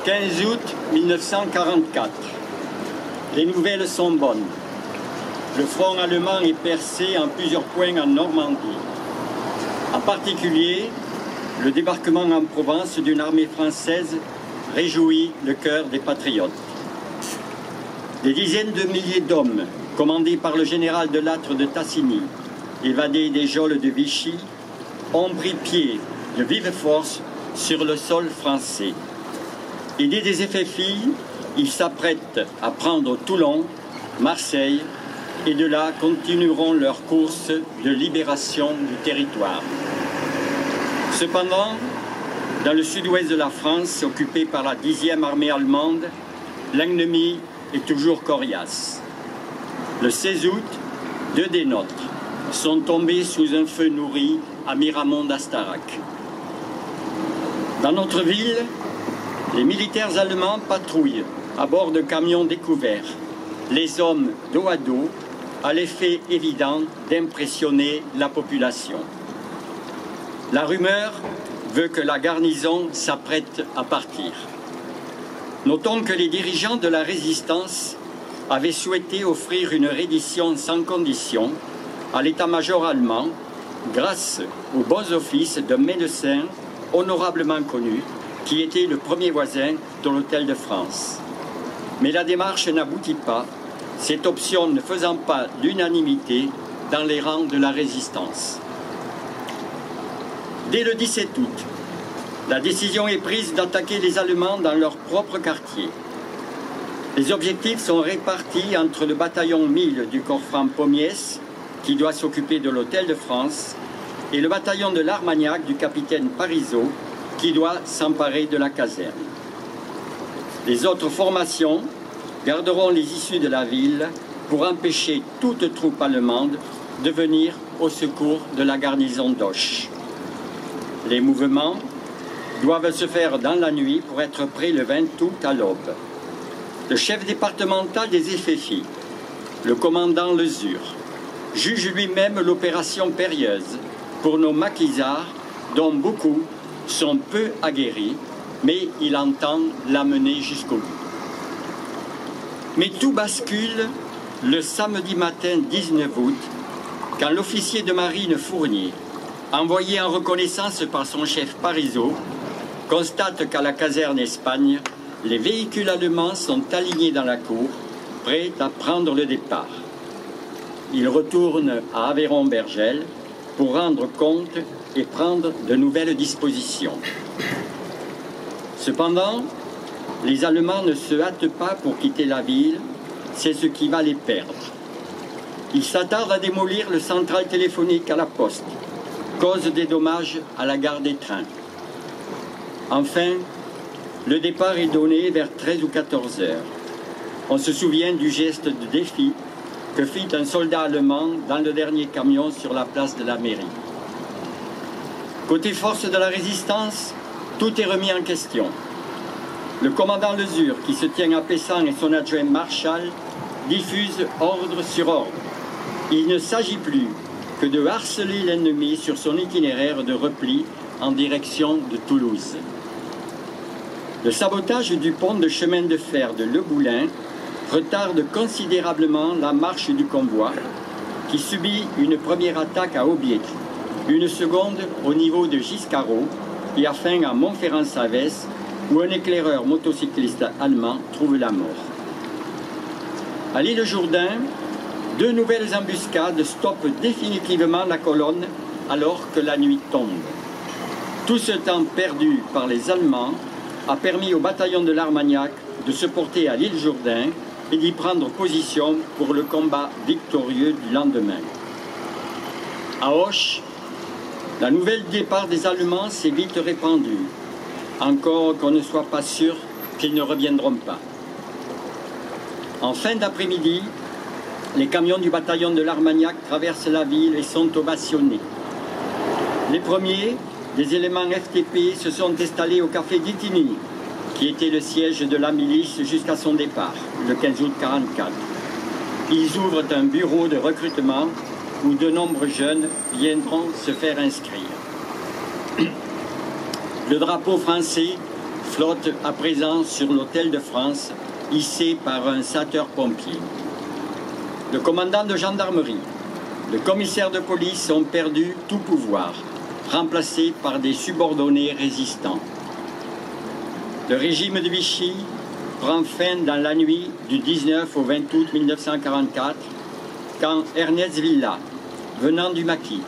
15 août 1944. Les nouvelles sont bonnes. Le front allemand est percé en plusieurs points en Normandie. En particulier, le débarquement en Provence d'une armée française réjouit le cœur des patriotes. Des dizaines de milliers d'hommes, commandés par le général de Lattre de Tassigny, évadés des geôles de Vichy, ont pris pied de vive force sur le sol français. Aidés des FFI, ils s'apprêtent à prendre Toulon, Marseille, et de là continueront leur course de libération du territoire. Cependant, dans le sud-ouest de la France, occupé par la 10e armée allemande, l'ennemi est toujours coriace. Le 16 août, 2 des nôtres sont tombés sous un feu nourri à Miramont d'Astarac. Dans notre ville, les militaires allemands patrouillent à bord de camions découverts, les hommes dos à dos, à l'effet évident d'impressionner la population. La rumeur veut que la garnison s'apprête à partir. Notons que les dirigeants de la résistance avaient souhaité offrir une reddition sans condition à l'état-major allemand grâce aux bons offices d'un médecin honorablement connu qui était le premier voisin de l'Hôtel de France. Mais la démarche n'aboutit pas, cette option ne faisant pas l'unanimité dans les rangs de la résistance. Dès le 17 août, la décision est prise d'attaquer les Allemands dans leur propre quartier. Les objectifs sont répartis entre le bataillon 1000 du corps franc Pommiès, qui doit s'occuper de l'Hôtel de France, et le bataillon de l'Armagnac du capitaine Parisot, qui doit s'emparer de la caserne. Les autres formations garderont les issues de la ville pour empêcher toute troupe allemande de venir au secours de la garnison d'Auch. Les mouvements doivent se faire dans la nuit pour être prêts le 20 août à l'aube. Le chef départemental des FFI, le commandant Lezur, juge lui-même l'opération périlleuse pour nos maquisards, dont beaucoup sont peu aguerris, mais il entend la mener jusqu'au bout. Mais tout bascule le samedi matin 19 août, quand l'officier de marine Fournier, envoyé en reconnaissance par son chef Parisot, constate qu'à la caserne Espagne, les véhicules allemands sont alignés dans la cour, prêts à prendre le départ. Il retourne à Aveyron-Bergel pour rendre compte et prendre de nouvelles dispositions. Cependant, les Allemands ne se hâtent pas pour quitter la ville, c'est ce qui va les perdre. Ils s'attardent à démolir le central téléphonique à la poste, cause des dommages à la gare des trains. Enfin, le départ est donné vers 13 ou 14 heures. On se souvient du geste de défi que fit un soldat allemand dans le dernier camion sur la place de la mairie. Côté force de la résistance, tout est remis en question. Le commandant Lezur, qui se tient à Pessan, et son adjoint Marchal diffusent ordre sur ordre. Il ne s'agit plus que de harceler l'ennemi sur son itinéraire de repli en direction de Toulouse. Le sabotage du pont de chemin de fer de Le Boulin retarde considérablement la marche du convoi, qui subit une première attaque à Aubier, une seconde au niveau de Giscaro et à fin à Montferrand-Savès, où un éclaireur motocycliste allemand trouve la mort. À l'île Jourdain, 2 nouvelles embuscades stoppent définitivement la colonne alors que la nuit tombe. Tout ce temps perdu par les Allemands a permis au bataillon de l'Armagnac de se porter à l'île Jourdain et d'y prendre position pour le combat victorieux du lendemain. À Auch, la nouvelle départ des Allemands s'est vite répandue, encore qu'on ne soit pas sûr qu'ils ne reviendront pas. En fin d'après-midi, les camions du bataillon de l'Armagnac traversent la ville et sont ovationnés. Les premiers, des éléments FTP, se sont installés au café d'Itigny, qui était le siège de la milice jusqu'à son départ, le 15 août 1944. Ils ouvrent un bureau de recrutement où de nombreux jeunes viendront se faire inscrire. Le drapeau français flotte à présent sur l'hôtel de France, hissé par un sapeur-pompier. Le commandant de gendarmerie, le commissaire de police ont perdu tout pouvoir, remplacés par des subordonnés résistants. Le régime de Vichy prend fin dans la nuit du 19 au 20 août 1944, quand Ernest Villa, venant du Maquis,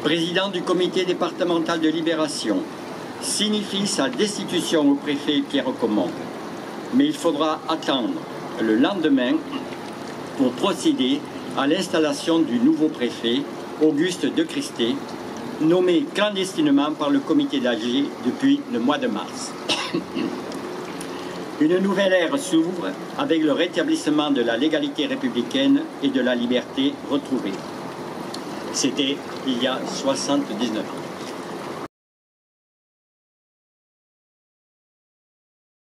président du comité départemental de libération, signifie sa destitution au préfet Pierre Comont. Mais il faudra attendre le lendemain pour procéder à l'installation du nouveau préfet, Auguste de Christé, nommé clandestinement par le comité d'Alger depuis le mois de mars. Une nouvelle ère s'ouvre avec le rétablissement de la légalité républicaine et de la liberté retrouvée. C'était il y a 79 ans.